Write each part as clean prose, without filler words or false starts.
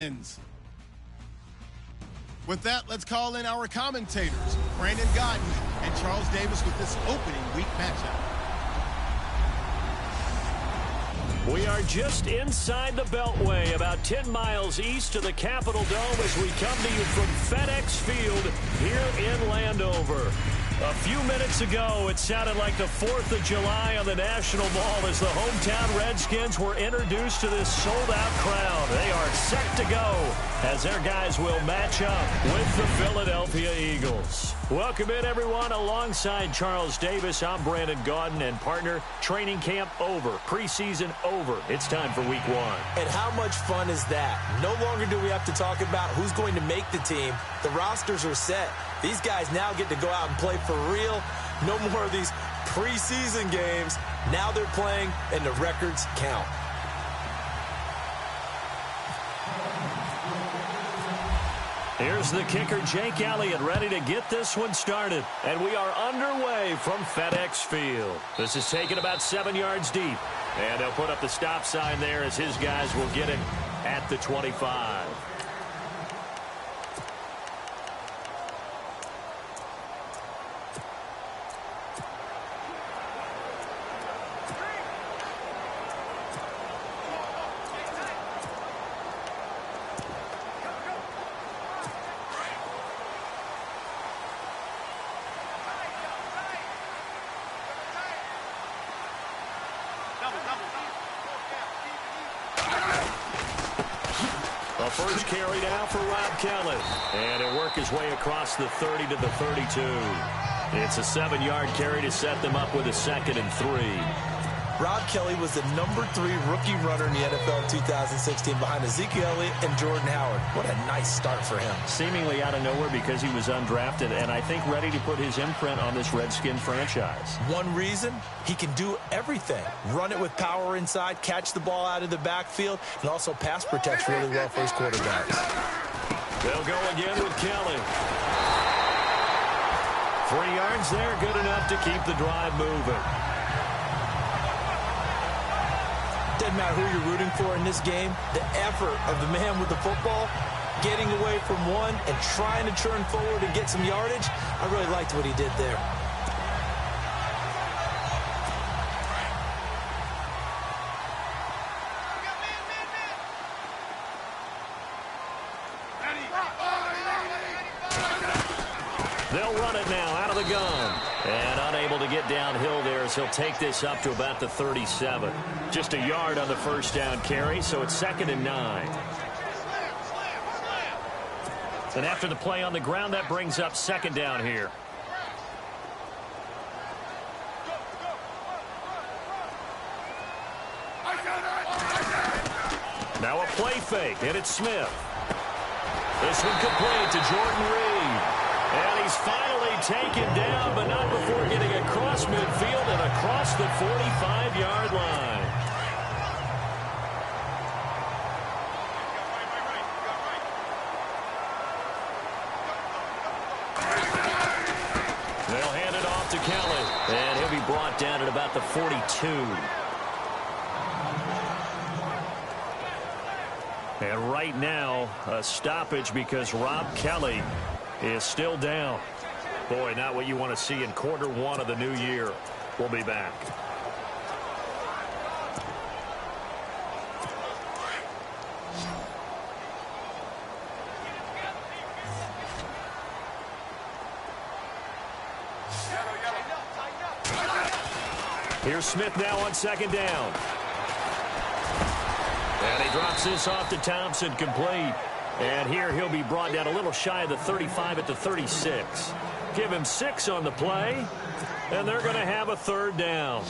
Redskins. With that, let's call in our commentators, Brandon Godden and Charles Davis, with this opening week matchup. We are just inside the Beltway, about 10 miles east of the Capitol Dome as we come to you from FedEx Field here in Landover. A few minutes ago, it sounded like the 4th of July on the National Mall as the hometown Redskins were introduced to this sold-out crowd. They are set to go as their guys will match up with the Philadelphia Eagles. Welcome in, everyone. Alongside Charles Davis, I'm Brandon Godden, and partner, training camp over, preseason over. It's time for week one. And how much fun is that? No longer do we have to talk about who's going to make the team. The rosters are set. These guys now get to go out and play for real. No more of these preseason games. Now they're playing, and the records count. Here's the kicker, Jake Elliott, ready to get this one started. And we are underway from FedEx Field. This is taken about 7 yards deep. And they'll put up the stop sign there as his guys will get it at the 25. A first carry now for Rob Kelly. And he'll work his way across the 30 to the 32. It's a 7-yard carry to set them up with a 2nd and 3. Rob Kelly was the number 3 rookie runner in the NFL in 2016 behind Ezekiel Elliott and Jordan Howard. What a nice start for him. Seemingly out of nowhere because he was undrafted, and I think ready to put his imprint on this Redskin franchise. One reason, he can do everything. Run it with power inside, catch the ball out of the backfield, and also pass protects really well for his quarterbacks. They'll go again with Kelly. 3 yards there, good enough to keep the drive moving. Doesn't matter who you're rooting for in this game, the effort of the man with the football, getting away from one and trying to turn forward and get some yardage, I really liked what he did there. They'll run it now out of the gun. And unable to get downhill there as he'll take this up to about the 37. Just a yard on the first down carry, so it's 2nd and 9. And after the play on the ground, that brings up 2nd down here. Now a play fake, and it's Smith. This one complete to Jordan Reed. And he's finally taken down, but not before getting across midfield and across the 45-yard line. They'll hand it off to Kelly, and he'll be brought down at about the 42. And right now, a stoppage because Rob Kelly is still down. Boy, not what you want to see in quarter one of the new year. We'll be back. Here's Smith now on 2nd down. And he drops this off to Thompson, complete. And here he'll be brought down a little shy of the 35 at the 36. Give him 6 on the play, and they're going to have a 3rd down.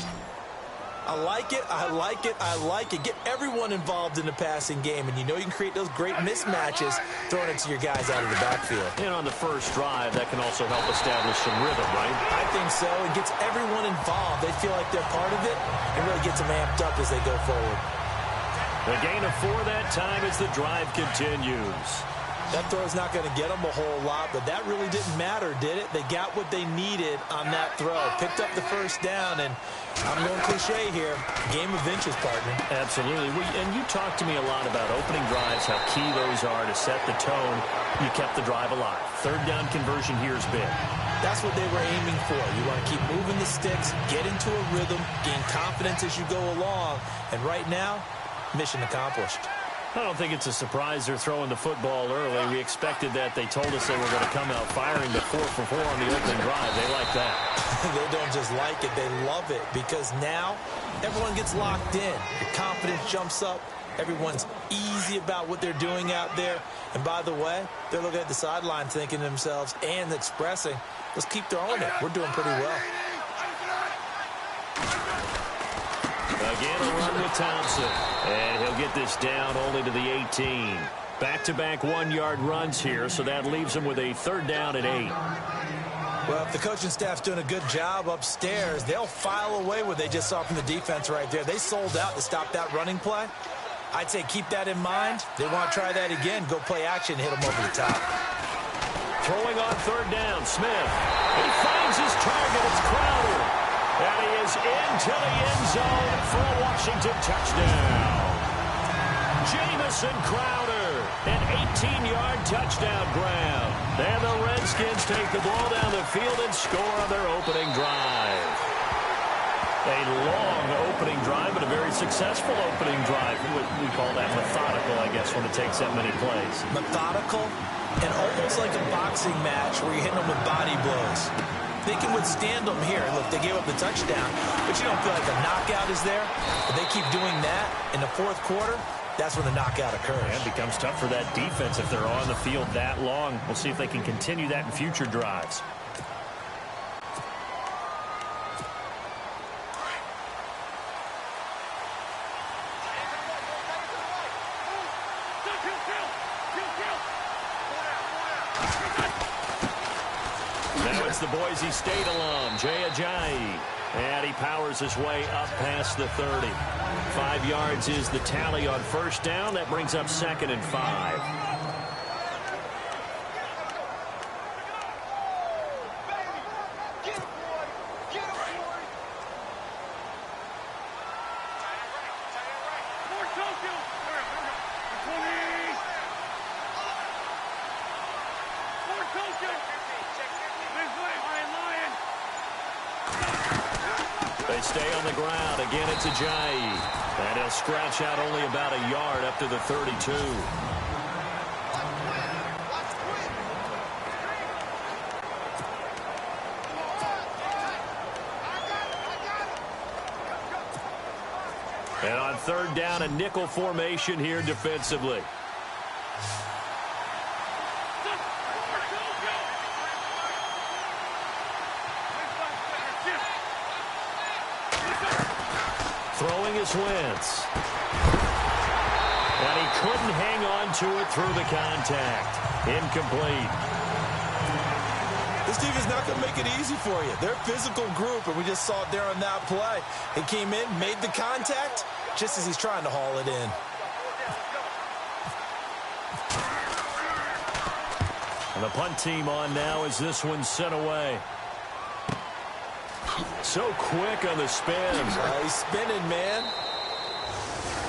I like it, I like it, I like it. Get everyone involved in the passing game, and you know you can create those great mismatches throwing it to your guys out of the backfield. And on the first drive, that can also help establish some rhythm, right? I think so. It gets everyone involved. They feel like they're part of it, and really gets them amped up as they go forward. The gain of 4 that time as the drive continues. That throw's not going to get them a whole lot, but that really didn't matter, did it? They got what they needed on that throw. Picked up the first down, and I'm going cliche here. Game of inches, partner. Absolutely. And you talked to me a lot about opening drives, how key those are to set the tone. You kept the drive alive. Third down conversion here is big. That's what they were aiming for. You want to keep moving the sticks, get into a rhythm, gain confidence as you go along. And right now, mission accomplished. I don't think it's a surprise they're throwing the football early. We expected that. They told us they were going to come out firing the 4 for 4 on the opening drive. They like that. They don't just like it, they love it, because now everyone gets locked in. Your confidence jumps up. Everyone's easy about what they're doing out there. And by the way, they're looking at the sideline thinking to themselves and expressing, let's keep throwing it. We're doing pretty well. Again, a run with Thompson. And he'll get this down only to the 18. Back-to-back 1-yard runs here, so that leaves him with a third down at 8. Well, if the coaching staff's doing a good job upstairs, they'll file away what they just saw from the defense right there. They sold out to stop that running play. I'd say keep that in mind. They want to try that again. Go play action, hit them over the top. Throwing on third down, Smith. He finds his target. It's Crowder. And he is into the end zone for a Washington touchdown. Jamison Crowder, an 18-yard touchdown grab. And the Redskins take the ball down the field and score on their opening drive. A long opening drive, but a very successful opening drive. We call that methodical, I guess, when it takes that many plays. Methodical and almost like a boxing match where you're hitting them with body blows. They can withstand them here. Look, they gave up the touchdown, but you don't feel like a knockout is there. But they keep doing that in the fourth quarter. That's when the knockout occurs. And it becomes tough for that defense if they're on the field that long. We'll see if they can continue that in future drives. Now it's the Boise State alum, Jay Ajayi. And he powers his way up past the 30. 5 yards is the tally on first down. That brings up 2nd and 5. They stay on the ground. Again, it's Ajayi. And he'll scratch out only about a yard up to the 32. And on third down, a nickel formation here defensively. Throwing is Wentz. And he couldn't hang on to it through the contact. Incomplete. This defense is not going to make it easy for you. They're a physical group, and we just saw it there on that play. He came in, made the contact, just as he's trying to haul it in. And the punt team on now as this one's sent away. So quick on the spins. He's spinning, man.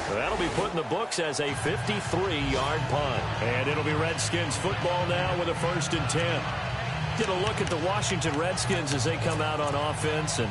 That'll be put in the books as a 53-yard punt. And it'll be Redskins football now with a 1st and 10. Get a look at the Washington Redskins as they come out on offense. And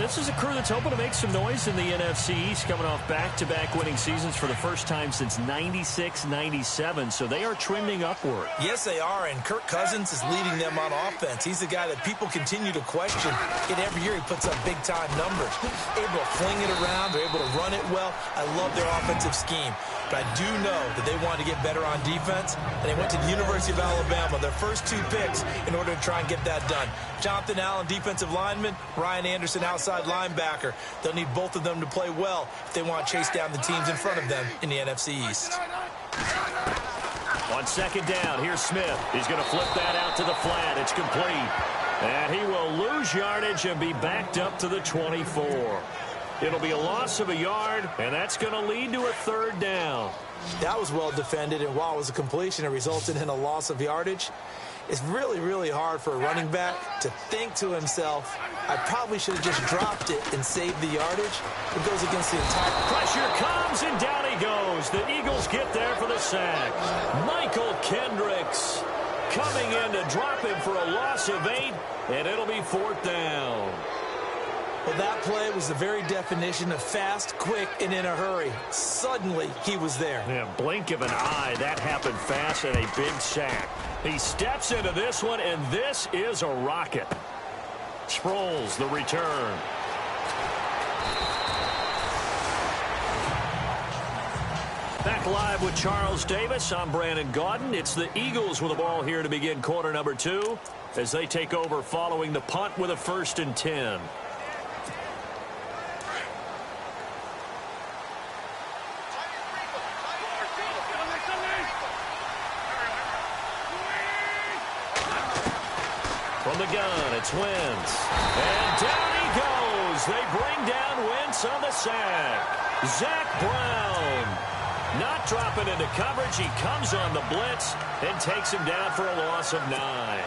this is a crew that's hoping to make some noise in the NFC East, coming off back-to-back winning seasons for the first time since 96-97. So they are trending upward. Yes, they are, and Kirk Cousins is leading them on offense. He's the guy that people continue to question. Yet every year he puts up big-time numbers. Able to fling it around. They're able to run it well. I love their offensive scheme. But I do know that they wanted to get better on defense, and they went to the University of Alabama, their first 2 picks, in order to try and get that done. Jonathan Allen, defensive lineman. Ryan Anderson, outside linebacker. They'll need both of them to play well if they want to chase down the teams in front of them in the NFC East. On 2nd down, here's Smith. He's going to flip that out to the flat. It's complete. And he will lose yardage and be backed up to the 24. It'll be a loss of a yard, and that's going to lead to a third down. That was well defended, and while it was a completion, it resulted in a loss of yardage. It's really, really hard for a running back to think to himself, I probably should have just dropped it and saved the yardage. It goes against the entire... Pressure comes, and down he goes. The Eagles get there for the sack. Michael Kendricks coming in to drop him for a loss of 8, and it'll be fourth down. Well, that play was the very definition of fast, quick, and in a hurry. Suddenly, he was there. Yeah, blink of an eye. That happened fast and a big sack. He steps into this one, and this is a rocket. Sproles, the return. Back live with Charles Davis. I'm Brandon Gaudin. It's the Eagles with the ball here to begin quarter number 2 as they take over following the punt with a 1st and 10. From the gun, it's Wentz. And down he goes. They bring down Wentz on the sack. Zach Brown not dropping into coverage. He comes on the blitz and takes him down for a loss of 9.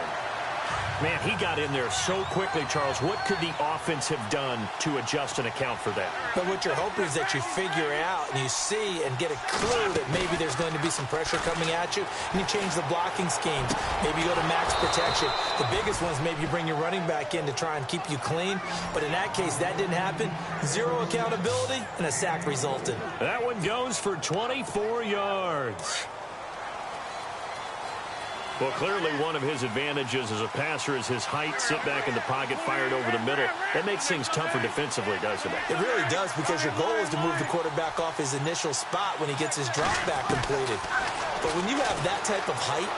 Man, he got in there so quickly, Charles. What could the offense have done to adjust and account for that? But what you're hoping is that you figure out and you see and get a clue that maybe there's going to be some pressure coming at you, and you change the blocking schemes. Maybe you go to max protection. The biggest one is maybe you bring your running back in to try and keep you clean. But in that case, that didn't happen. 0 accountability, and a sack resulted. That one goes for 24 yards. Well, clearly one of his advantages as a passer is his height, sit back in the pocket, fired over the middle. That makes things tougher defensively, doesn't it? It really does, because your goal is to move the quarterback off his initial spot when he gets his drop back completed. But when you have that type of height,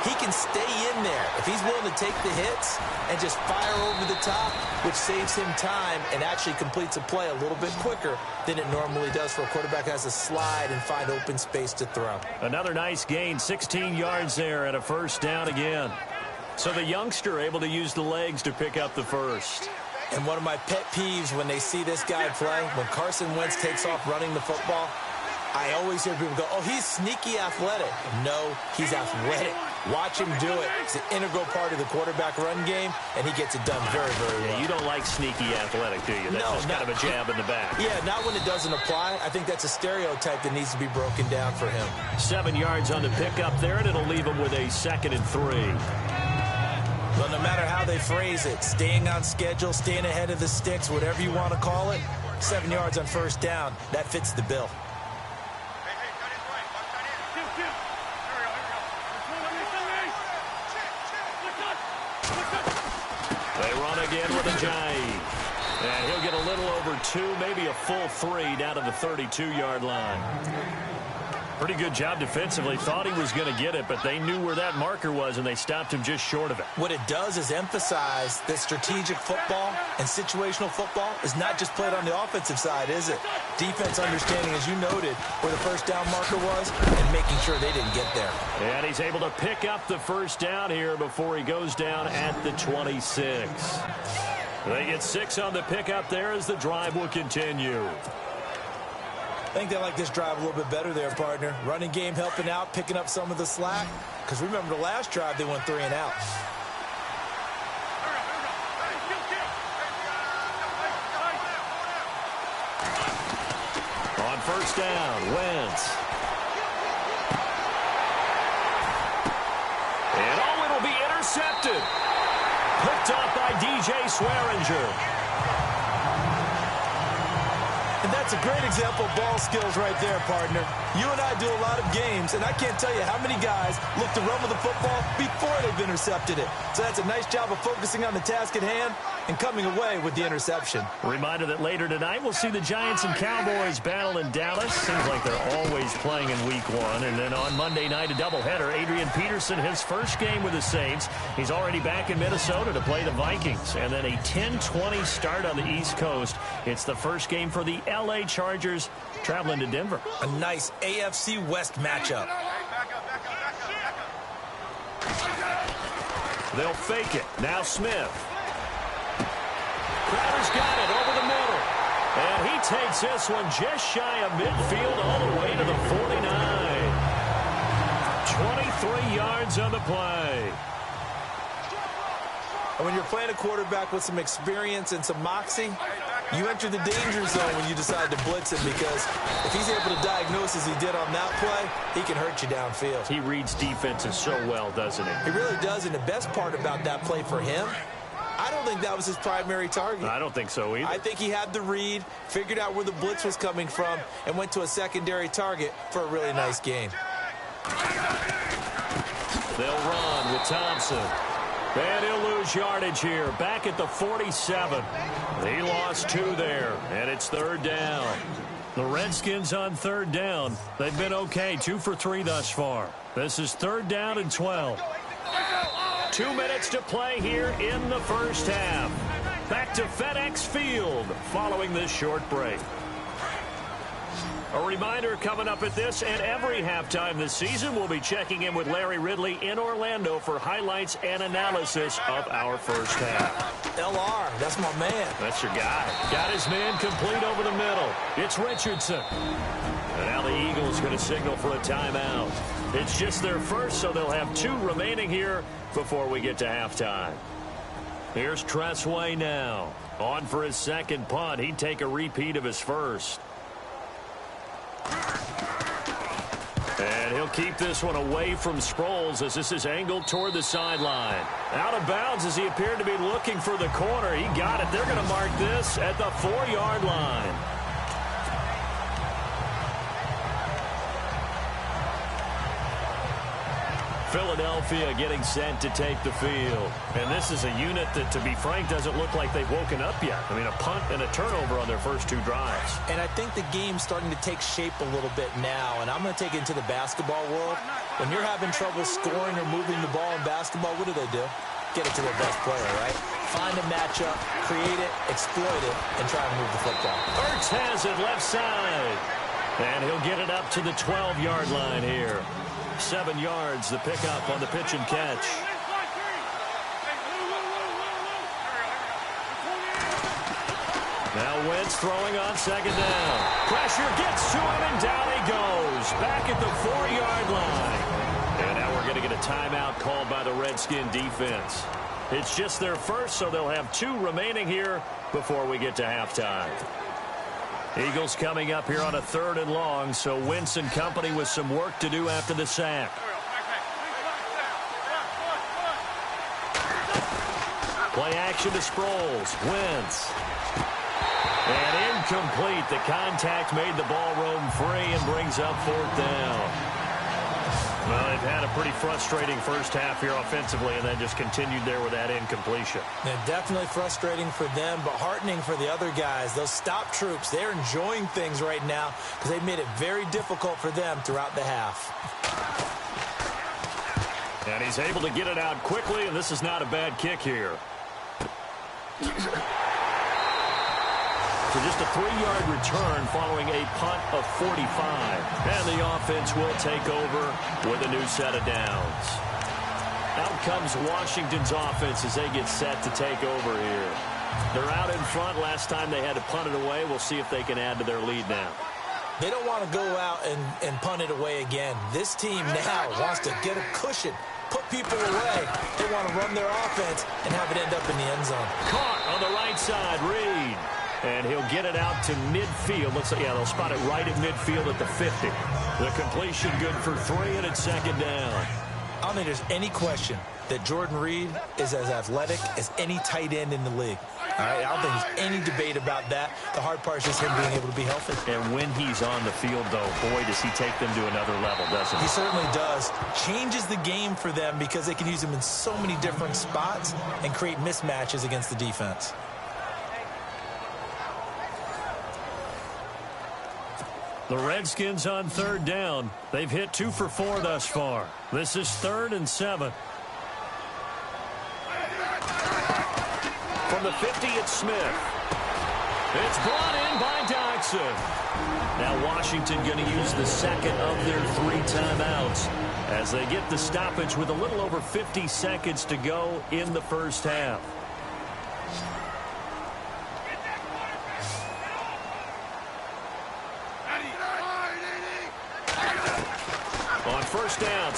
he can stay in there. If he's willing to take the hits and just fire over the top, which saves him time and actually completes a play a little bit quicker than it normally does for a quarterback who has to slide and find open space to throw. Another nice gain, 16 yards there and a 1st down again. So the youngster able to use the legs to pick up the 1st. And one of my pet peeves when they see this guy play, when Carson Wentz takes off running the football, I always hear people go, oh, he's sneaky athletic. No, he's athletic. Watch him do it. It's an integral part of the quarterback run game, and he gets it done very, very well. Yeah, you don't like sneaky athletic, do you? That's just kind of a jab in the back. Yeah, not when it doesn't apply. I think that's a stereotype that needs to be broken down for him. 7 yards on the pickup there, and it'll leave him with a 2nd and 3. Well, no matter how they phrase it, staying on schedule, staying ahead of the sticks, whatever you want to call it, 7 yards on 1st down, that fits the bill. They run again with a jive. And he'll get a little over 2, maybe a full 3 down to the 32-yard line. Pretty good job defensively. Thought he was going to get it, but they knew where that marker was, and they stopped him just short of it. What it does is emphasize that strategic football and situational football is not just played on the offensive side, is it? Defense understanding, as you noted, where the 1st down marker was and making sure they didn't get there. And he's able to pick up the 1st down here before he goes down at the 26. They get 6 on the pickup there as the drive will continue. I think they like this drive a little bit better there, partner. Running game helping out, picking up some of the slack. Because remember the last drive, they went 3 and out. On 1st down, Wentz. And oh, it'll be intercepted. Picked up by DJ Swearinger. And that's a great example of ball skills right there, partner. You and I do a lot of games, and I can't tell you how many guys look to run with the football before they've intercepted it. So that's a nice job of focusing on the task at hand and coming away with the interception. Reminder that later tonight we'll see the Giants and Cowboys battle in Dallas. Seems like they're always playing in week 1. And then on Monday night, a doubleheader. Adrian Peterson, his first game with the Saints. He's already back in Minnesota to play the Vikings. And then a 10-20 start on the East Coast. It's the first game for the L.A. Chargers traveling to Denver. A nice AFC West matchup. They'll fake it. Now Smith. Crowder's got it over the middle. And he takes this one just shy of midfield all the way to the 49. 23 yards on the play. And when you're playing a quarterback with some experience and some moxie, you enter the danger zone when you decide to blitz him, because if he's able to diagnose as he did on that play, he can hurt you downfield. He reads defenses so well, doesn't he? He really does, and the best part about that play for him, I don't think that was his primary target. I don't think so either. I think he had the read, figured out where the blitz was coming from, and went to a secondary target for a really nice gain. They'll run with Thompson. And he'll lose yardage here, back at the 47. He lost 2 there, and it's 3rd down. The Redskins on 3rd down. They've been okay, 2 for 3 thus far. This is 3rd down and 12. 2 minutes to play here in the first half. Back to FedEx Field following this short break. A reminder coming up at this and every halftime this season, we'll be checking in with Larry Ridley in Orlando for highlights and analysis of our first half. LR, that's my man. That's your guy. Got his man complete over the middle. It's Richardson. And now the Eagles going to signal for a timeout. It's just their first, so they'll have 2 remaining here before we get to halftime. Here's Tressway now. On for his second punt. He'd take a repeat of his first. And he'll keep this one away from Sproles as this is angled toward the sideline. Out of bounds as he appeared to be looking for the corner. He got it. They're going to mark this at the 4-yard line. Philadelphia getting set to take the field. And this is a unit that, to be frank, doesn't look like they've woken up yet. I mean, a punt and a turnover on their first 2 drives. And I think the game's starting to take shape a little bit now. And I'm going to take it into the basketball world. When you're having trouble scoring or moving the ball in basketball, what do? Get it to their best player, right? Find a matchup, create it, exploit it, and try to move the football. Ertz has it left side. And he'll get it up to the 12-yard line here. 7 yards, the pickup on the pitch and catch. Now Wentz throwing on second down. Pressure gets to him, and down he goes. Back at the 4-yard line. And now we're going to get a timeout called by the Redskin defense. It's just their first, so they'll have 2 remaining here before we get to halftime. Eagles coming up here on a 3rd and long, so Wentz and company with some work to do after the sack. Play action to Sproles. Wentz. And incomplete. The contact made the ball roam free and brings up 4th down. Well, they've had a pretty frustrating first half here offensively, and then just continued there with that incompletion. Yeah, definitely frustrating for them, but heartening for the other guys. Those stop troops, they're enjoying things right now because they've made it very difficult for them throughout the half. And he's able to get it out quickly, and this is not a bad kick here. So just a 3-yard return following a punt of 45. And the offense will take over with a new set of downs. Out comes Washington's offense as they get set to take over here. They're out in front. Last time they had to punt it away. We'll see if they can add to their lead now. They don't want to go out and punt it away again. This team now wants to get a cushion, put people away. They want to run their offense and have it end up in the end zone. Caught on the right side, Reed. And he'll get it out to midfield. Looks like, yeah, they'll spot it right at midfield at the 50. The completion good for 3, and it's 2nd down. I don't think there's any question that Jordan Reed is as athletic as any tight end in the league. All right, I don't think there's any debate about that. The hard part is just him being able to be healthy. And when he's on the field, though, boy, does he take them to another level, doesn't he? He certainly does. Changes the game for them because they can use him in so many different spots and create mismatches against the defense. The Redskins on 3rd down. They've hit 2 for 4 thus far. This is 3rd and 7. From the 50, it's Smith. It's brought in by Dodson. Now Washington going to use the second of their 3 timeouts as they get the stoppage with a little over 50 seconds to go in the first half.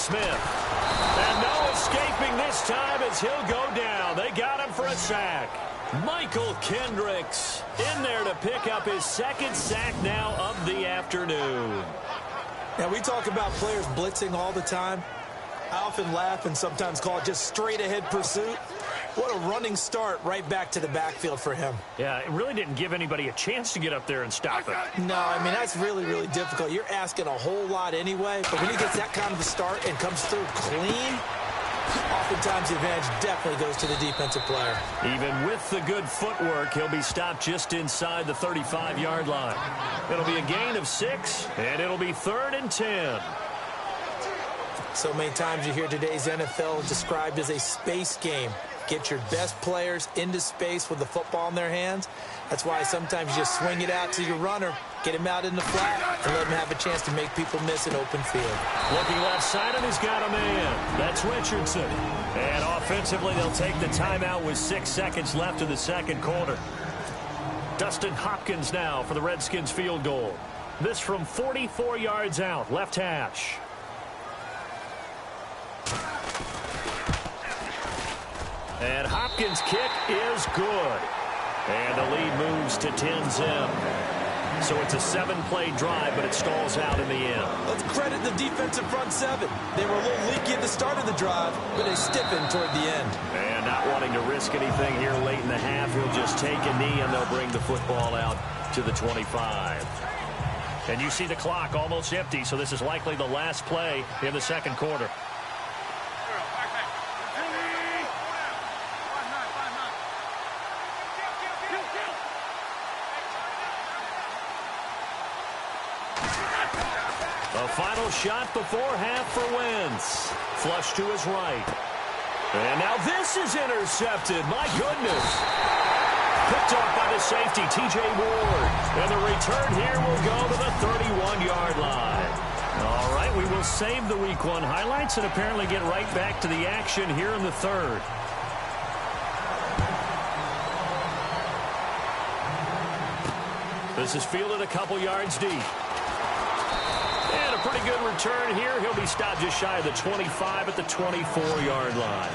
Smith. And no escaping this time as he'll go down. They got him for a sack. Michael Kendricks in there to pick up his second sack now of the afternoon. Now, we talk about players blitzing all the time. I often laugh and sometimes call it just straight-ahead pursuit. What a running start right back to the backfield for him. Yeah, it really didn't give anybody a chance to get up there and stop it. No, I mean, that's really, really difficult. You're asking a whole lot anyway, but when he gets that kind of a start and comes through clean, oftentimes the advantage definitely goes to the defensive player. Even with the good footwork, he'll be stopped just inside the 35-yard line. It'll be a gain of 6, and it'll be 3rd and 10. So many times you hear today's NFL described as a space game. Get your best players into space with the football in their hands. That's why sometimes you just swing it out to your runner, get him out in the flat, and let him have a chance to make people miss an open field. Looking left side, and he's got a man. That's Richardson. And offensively, they'll take the timeout with 6 seconds left in the second quarter. Dustin Hopkins now for the Redskins field goal. This from 44 yards out, left hash. And Hopkins' kick is good. And the lead moves to 10-zip. So it's a 7-play drive, but it stalls out in the end. Let's credit the defensive front 7. They were a little leaky at the start of the drive, but they stiffened toward the end. And not wanting to risk anything here late in the half, he'll just take a knee, and they'll bring the football out to the 25. And you see the clock almost empty, so this is likely the last play in the second quarter. A final shot before half for Wentz. Flush to his right. And now this is intercepted. My goodness. Picked off by the safety, T.J. Ward. And the return here will go to the 31-yard line. All right, we will save the Week 1 highlights and apparently get right back to the action here in the third. This is fielded a couple yards deep. And a pretty good return here. He'll be stopped just shy of the 25 at the 24-yard line.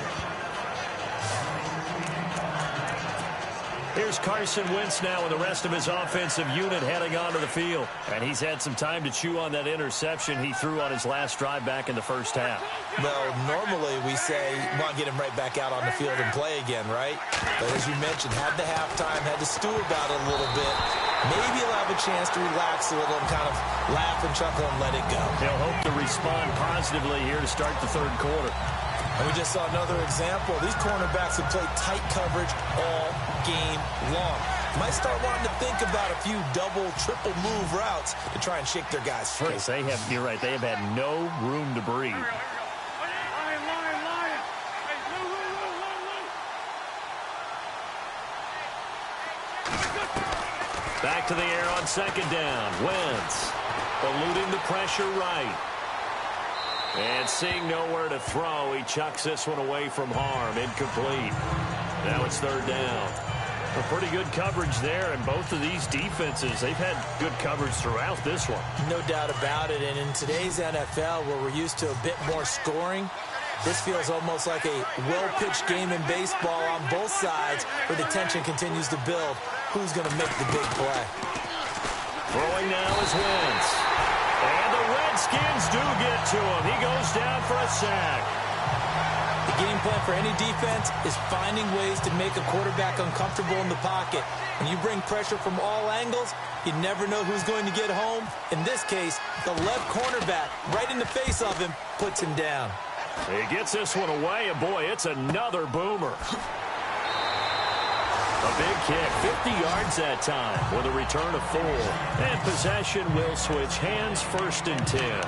Here's Carson Wentz now with the rest of his offensive unit heading onto the field. And he's had some time to chew on that interception he threw on his last drive back in the first half. Well, normally we say, want to get him right back out on the field and play again, right? But as you mentioned, had the halftime, had to stew about it a little bit. Maybe he'll have a chance to relax a little and kind of laugh and chuckle and let it go. He'll hope to respond positively here to start the third quarter. And we just saw another example. These cornerbacks have played tight coverage all game long. Might start wanting to think about a few double, triple move routes to try and shake their guys free. Yes, they have, you're right, they have had no room to breathe. Back to the air on second down. Wentz eluding the pressure right. And seeing nowhere to throw, he chucks this one away from harm. Incomplete. Now it's third down. A pretty good coverage there, and both of these defenses, they've had good coverage throughout this one. No doubt about it, and in today's NFL, where we're used to a bit more scoring, this feels almost like a well-pitched game in baseball on both sides, where the tension continues to build. Who's going to make the big play? Throwing now is Wentz. And the Redskins do get to him. He goes down for a sack. The game plan for any defense is finding ways to make a quarterback uncomfortable in the pocket. When you bring pressure from all angles, you never know who's going to get home. In this case, the left cornerback, right in the face of him, puts him down. He gets this one away, and boy, it's another boomer. A big kick, 50 yards that time with a return of 4. And possession will switch hands, 1st and 10.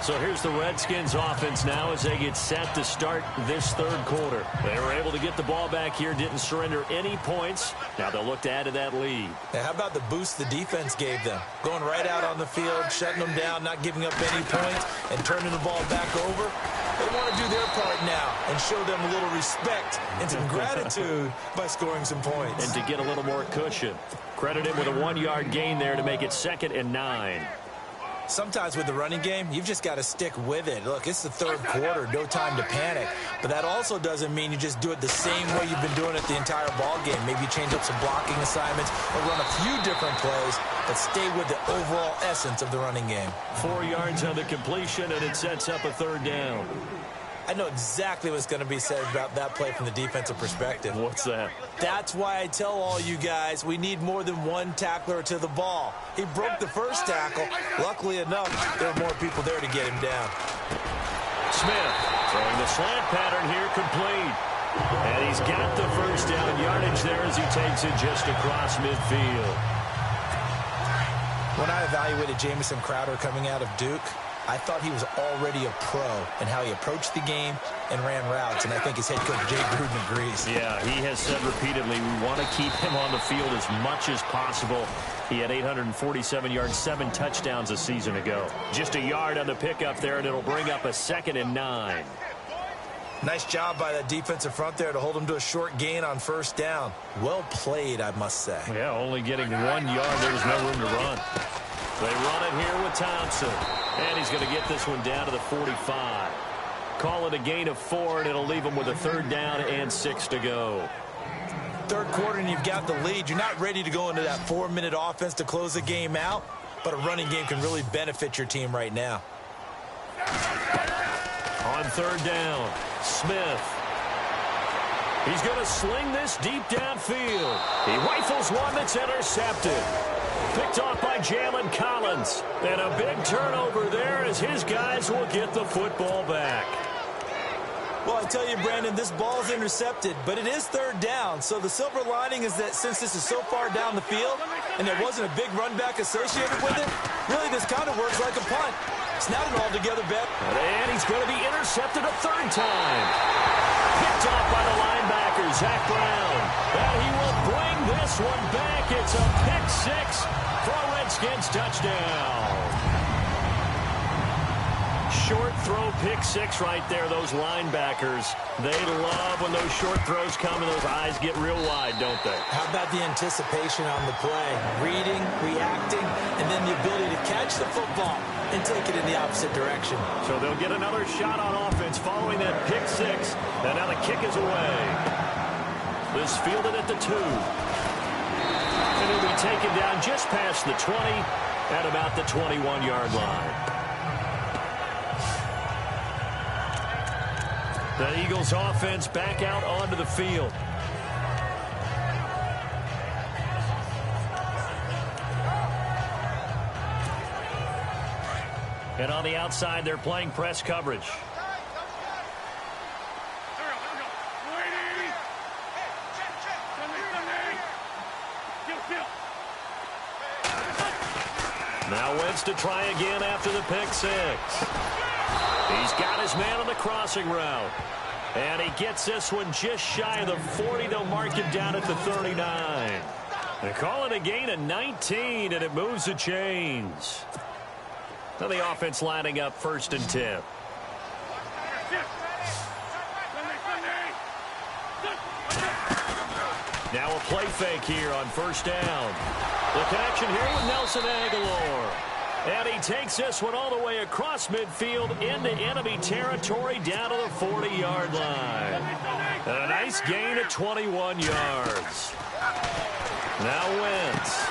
So here's the Redskins offense now as they get set to start this third quarter. They were able to get the ball back here, didn't surrender any points. Now they'll look to add to that lead. Now, how about the boost the defense gave them? Going right out on the field, shutting them down, not giving up any points, and turning the ball back over. They want to do their part now and show them a little respect and some gratitude by scoring some points. And to get a little more cushion. Credit him with a 1-yard gain there to make it 2nd and 9. Sometimes with the running game, you've just got to stick with it. Look, it's the third quarter, no time to panic. But that also doesn't mean you just do it the same way you've been doing it the entire ball game. Maybe change up some blocking assignments or run a few different plays, but stay with the overall essence of the running game. 4 yards on the completion, and it sets up a third down. I know exactly what's going to be said about that play from the defensive perspective. What's that? That's why I tell all you guys we need more than one tackler to the ball. He broke the first tackle. Luckily enough, there were more people there to get him down. Smith throwing the slant pattern here, complete. And he's got the first down yardage there as he takes it just across midfield. When I evaluated Jamison Crowder coming out of Duke, I thought he was already a pro in how he approached the game and ran routes, and I think his head coach, Jay Gruden, agrees. Yeah, he has said repeatedly we want to keep him on the field as much as possible. He had 847 yards, 7 touchdowns a season ago. Just a yard on the pickup there, and it'll bring up a 2nd and 9. Nice job by that defensive front there to hold him to a short gain on first down. Well played, I must say. Yeah, only getting 1 yard. There was no room to run. They run it here with Thompson. And he's going to get this one down to the 45. Call it a gain of 4, and it'll leave him with a 3rd down and 6 to go. Third quarter, and you've got the lead. You're not ready to go into that 4-minute offense to close the game out, but a running game can really benefit your team right now. On 3rd down, Smith. He's going to sling this deep downfield. He rifles one that's intercepted. Picked off by Jalen Collins. And a big turnover there as his guys will get the football back. Well, I tell you, Brandon, this ball is intercepted, but it is 3rd down. So the silver lining is that since this is so far down the field and there wasn't a big run back associated with it, really this kind of works like a punt. It's not an altogether bet. And he's going to be intercepted a 3rd time. Picked off by the linebacker, Zach Brown. And he will bring this one back. It's a pick 6 for a Redskins touchdown. Short throw, pick 6 right there. Those linebackers, they love when those short throws come and those eyes get real wide, don't they? How about the anticipation on the play? Reading, reacting, and then the ability to catch the football and take it in the opposite direction. So they'll get another shot on offense following that pick 6. And now the kick is away. This fielded at the 2. And he'll be taken down just past the 20 at about the 21-yard line. The Eagles offense back out onto the field. And on the outside, they're playing press coverage. Now Wentz to try again after the pick 6. He's got his man on the crossing route. And he gets this one just shy of the 40. They'll mark him down at the 39. They call it a gain of 19, and it moves the chains. Now the offense lining up 1st and 10. Now a play fake here on 1st down. The connection here with Nelson Aguilar. And he takes this one all the way across midfield into enemy territory down to the 40-yard line. And a nice gain of 21 yards. Now Wentz.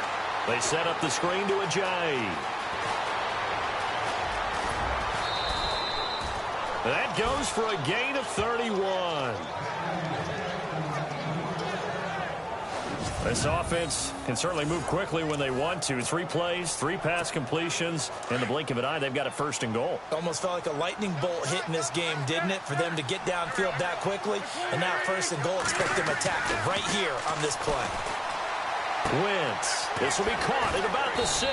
They set up the screen to Ajayi. That goes for a gain of 31. This offense can certainly move quickly when they want to. 3 plays, 3 pass completions. In the blink of an eye, they've got it 1st and goal. Almost felt like a lightning bolt hit in this game, didn't it, for them to get downfield that quickly? And now 1st and goal, expect them to attack it right here on this play. Wentz. This will be caught at about the 6.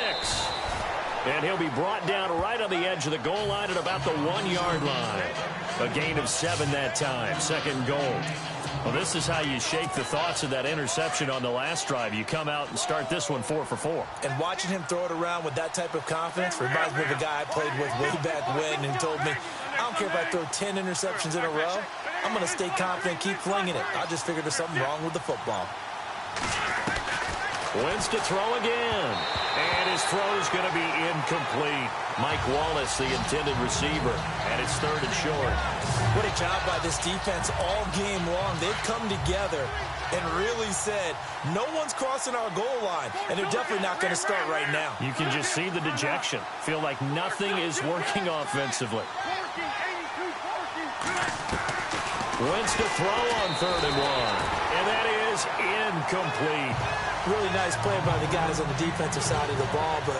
And he'll be brought down right on the edge of the goal line at about the 1-yard line. A gain of 7 that time. 2nd goal. Well, this is how you shake the thoughts of that interception on the last drive. You come out and start this one 4 for 4. And watching him throw it around with that type of confidence reminds me of a guy I played with way back when and told me, I don't care if I throw 10 interceptions in a row. I'm going to stay confident, keep flinging it. I just figured there's something wrong with the football. Wentz to throw again. And his throw's going to be incomplete. Mike Wallace, the intended receiver, and it's 3rd and short. What a job by this defense all game long. They've come together and really said, no one's crossing our goal line, and they're definitely not going to start right now. You can just see the dejection. Feel like nothing is working offensively. Wentz to throw on 3rd and 1, and that is incomplete. Really nice play by the guys on the defensive side of the ball, but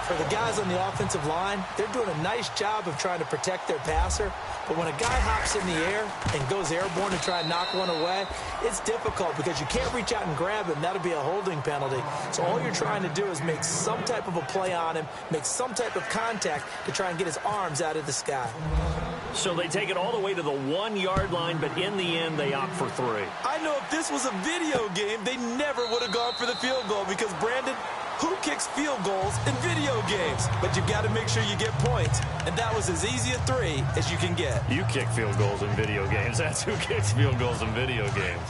for the guys on the offensive line, they're doing a nice job of trying to protect their passer. But when a guy hops in the air and goes airborne to try and knock one away, it's difficult because you can't reach out and grab him. That'll be a holding penalty. So all you're trying to do is make some type of a play on him, make some type of contact to try and get his arms out of the sky. So they take it all the way to the 1-yard line, but in the end, they opt for 3. I know if this was a video game, they never would have gone for the field goal because, Brandon, who kicks field goals in video games? But you've got to make sure you get points, and that was as easy a 3 as you can get. You kick field goals in video games. That's who kicks field goals in video games.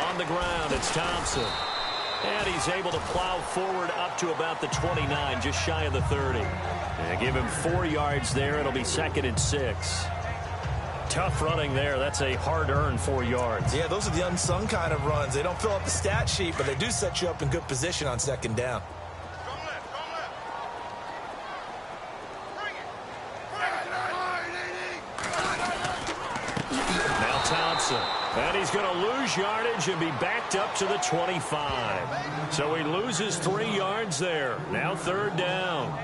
On the ground, it's Thompson. And he's able to plow forward up to about the 29, just shy of the 30. And give him 4 yards there. It'll be 2nd and 6. Tough running there. That's a hard-earned 4 yards. Yeah, those are the unsung kind of runs. They don't fill up the stat sheet, but they do set you up in good position on 2nd down. Now Thompson. And he's going to lose yardage and be backed up to the 25. So he loses 3 yards there. Now 3rd down.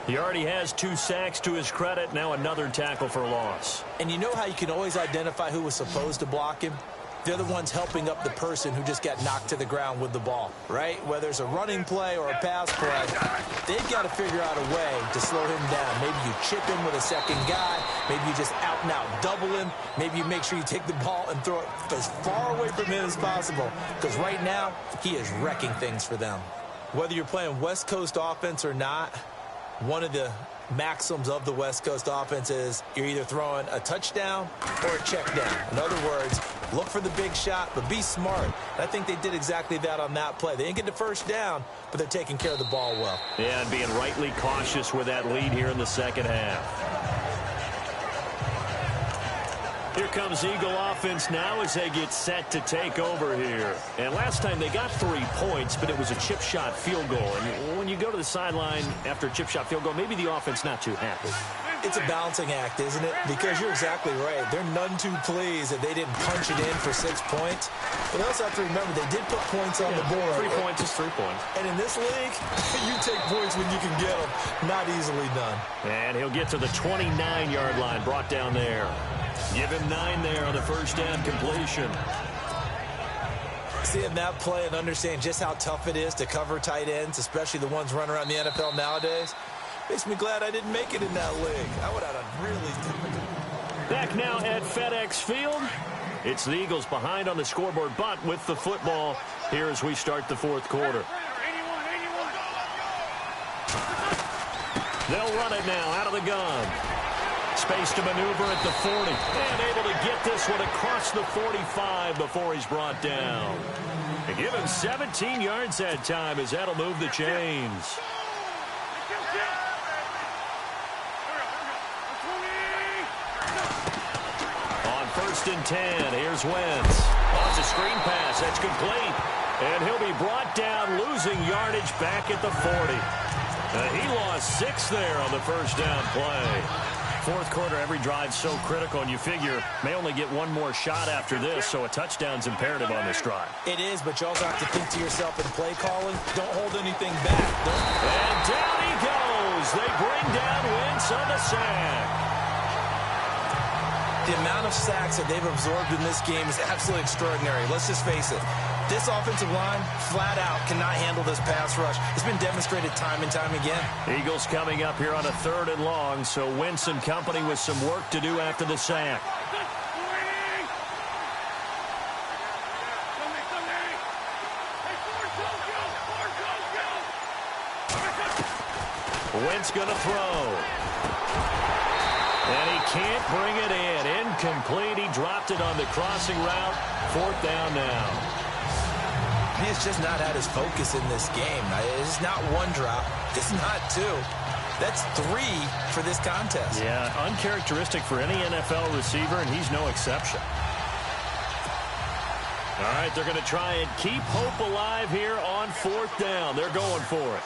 He already has 2 sacks to his credit. Now another tackle for loss. And you know how you can always identify who was supposed to block him? They're the ones helping up the person who just got knocked to the ground with the ball, right? Whether it's a running play or a pass play, they've got to figure out a way to slow him down. Maybe you chip him with a second guy. Maybe you just out and out double him. Maybe you make sure you take the ball and throw it as far away from him as possible. Because right now, he is wrecking things for them. Whether you're playing West Coast offense or not, one of the maxims of the West Coast offense is you're either throwing a touchdown or a check down. In other words, look for the big shot, but be smart. And I think they did exactly that on that play. They didn't get the first down, but they're taking care of the ball well. Yeah, and being rightly cautious with that lead here in the 2nd half. Here comes Eagle offense now as they get set to take over here. And last time they got 3 points, but it was a chip shot field goal. And when you go to the sideline after a chip shot field goal, maybe the offense not too happy. It's a balancing act, isn't it? Because you're exactly right. They're none too pleased that they didn't punch it in for 6 points. But they also have to remember they did put points on the board. 3 points is 3 points. And in this league, you take points when you can get them. Not easily done. And he'll get to the 29-yard line, brought down there. Give him 9 there on the first down completion. Seeing that play and understand just how tough it is to cover tight ends, especially the ones running around the NFL nowadays, makes me glad I didn't make it in that league. I would have had a really difficult. Back now at FedEx Field. It's the Eagles behind on the scoreboard, but with the football here as we start the 4th quarter. They'll run it now out of the gun. Space to maneuver at the 40. And able to get this one across the 45 before he's brought down. They give him 17 yards that time as that'll move the chains. On 1st and 10, here's Wentz. Off the screen pass, that's complete. And he'll be brought down, losing yardage back at the 40. He lost 6 there on the first down play. 4th quarter, every drive so critical, and you figure may only get 1 more shot after this, so a touchdown's imperative on this drive. It is, but you also have to think to yourself in play calling, don't hold anything back. And down he goes. They bring down Wentz on the sack. The amount of sacks that they've absorbed in this game is absolutely extraordinary. Let's just face it. This offensive line, flat out, cannot handle this pass rush. It's been demonstrated time and time again. Eagles coming up here on a 3rd and long, so Wentz and company with some work to do after the sack. Wentz going to throw. And he can't bring it in. Incomplete. He dropped it on the crossing route. 4th down now. He's just not had his focus in this game. It's not one drop. It's not two. That's 3 for this contest. Yeah, uncharacteristic for any NFL receiver, and he's no exception. All right, they're going to try and keep hope alive here on 4th down. They're going for it.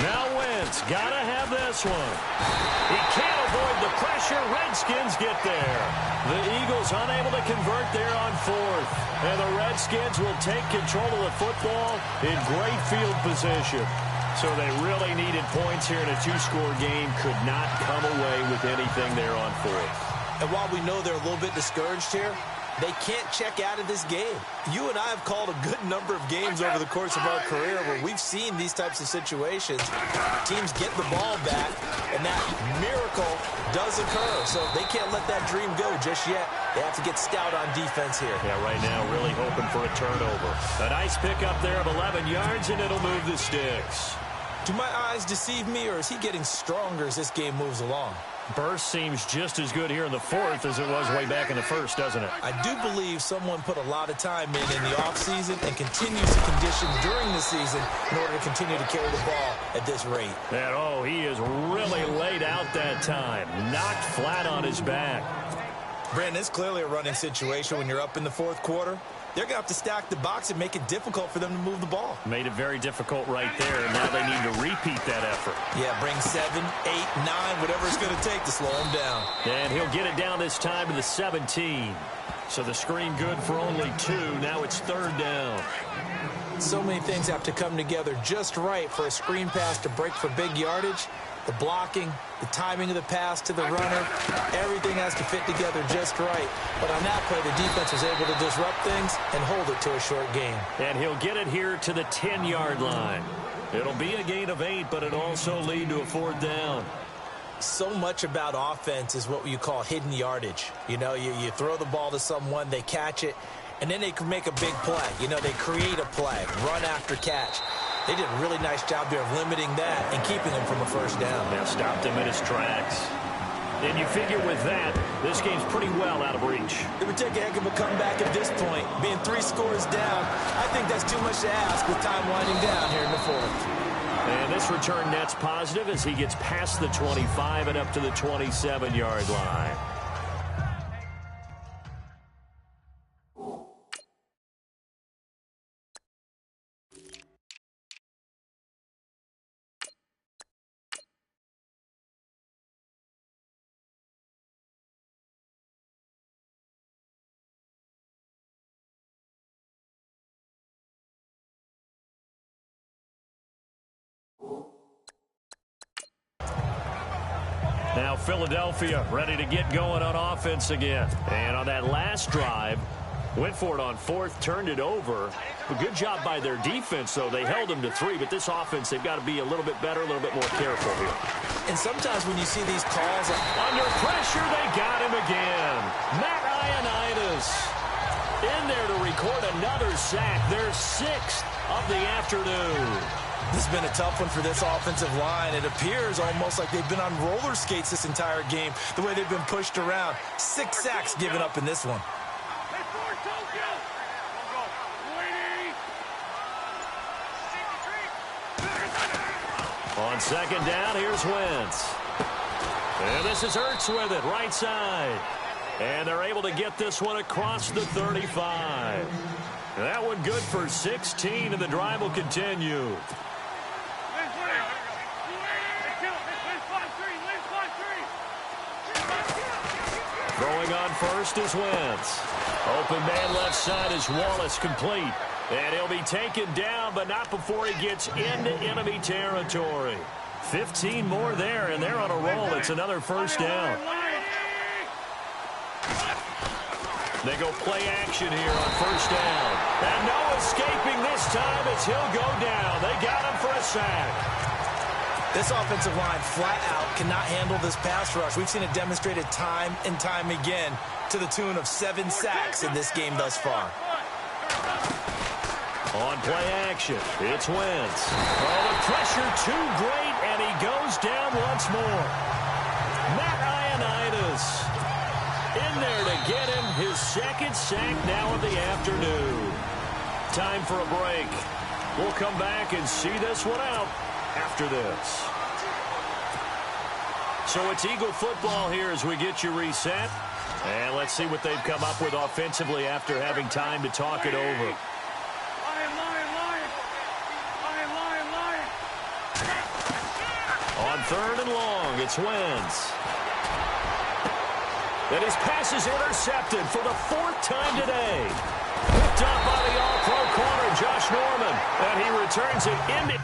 Now Wentz, got to have this one. He can't avoid the pressure. Redskins get there. The Eagles unable to convert there on 4th. And the Redskins will take control of the football in great field position. So they really needed points here in a 2-score game. Could not come away with anything there on 4th. And while we know they're a little bit discouraged here, they can't check out of this game. You and I have called a good number of games over the course of our career where we've seen these types of situations. Teams get the ball back, and that miracle does occur. So they can't let that dream go just yet. They have to get stout on defense here. Yeah, right now really hoping for a turnover. A nice pickup there of 11 yards, and it'll move the sticks. Do my eyes deceive me, or is he getting stronger as this game moves along? Burst seems just as good here in the 4th as it was way back in the 1st, doesn't it? I do believe someone put a lot of time in the offseason and continues to condition during the season in order to continue to carry the ball at this rate. And, he is really laid out that time. Knocked flat on his back. Brandon, it's clearly a running situation when you're up in the 4th quarter. They're going to have to stack the box and make it difficult for them to move the ball. Made it very difficult right there, and now they need to repeat that effort. Yeah, bring 7, 8, 9, whatever it's going to take to slow him down. And he'll get it down this time to the 17. So the screen good for only 2. Now it's 3rd down. So many things have to come together just right for a screen pass to break for big yardage. The blocking, the timing of the pass to the runner, everything has to fit together just right. But on that play, the defense was able to disrupt things and hold it to a short gain. And he'll get it here to the 10-yard line. It'll be a gain of 8, but it'll also lead to a 4th down. So much about offense is what you call hidden yardage. You throw the ball to someone, they catch it, and then they can make a big play. They create a play, run after catch. They did a really nice job there of limiting that and keeping him from a 1st down. Now stopped him in his tracks. And you figure with that, this game's pretty well out of reach. It would take a heck of a comeback at this point. Being 3 scores down, I think that's too much to ask with time winding down here in the 4th. And this return net's positive as he gets past the 25 and up to the 27-yard line. Now Philadelphia ready to get going on offense again. And on that last drive, went for it on 4th, turned it over. A good job by their defense, though. They held them to 3, but this offense, they've got to be a little bit better, a little bit more careful here. And sometimes when you see these calls... Under pressure, they got him again. Matt Ioannidis in there to record another sack. Their 6th of the afternoon. This has been a tough one for this offensive line. It appears almost like they've been on roller skates this entire game, the way they've been pushed around. 6 sacks given up in this one. On 2nd down, here's Wentz. And this is Ertz with it, right side. And they're able to get this one across the 35. That one good for 16, and the drive will continue. Throwing on first is Wentz. Open man left side is Wallace, complete. And he'll be taken down, but not before he gets into enemy territory. 15 more there, and they're on a roll. It's another 1st down. They go play action here on 1st down. And no escaping this time as he'll go down. They got him for a sack. This offensive line flat out cannot handle this pass rush. We've seen it demonstrated time and time again to the tune of 7 sacks in this game thus far. On play action, it's Wentz. Oh, the pressure too great, and he goes down once more. Matt Ioannidis in there to get him his second sack now of the afternoon. Time for a break. We'll come back and see this one out after this. So it's Eagle football here as we get you reset. And let's see what they've come up with offensively after having time to talk it over. On 3rd and long, it's Wentz. And his pass is intercepted for the 4th time today. Picked up by the all-pro corner, Josh Norman. And he returns it into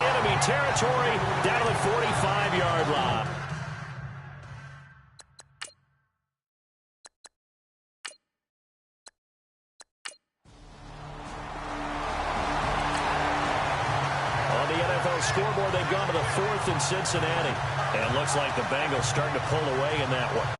enemy territory down to the 45-yard line. On the NFL scoreboard, they've gone to the 4th in Cincinnati. And it looks like the Bengals starting to pull away in that one.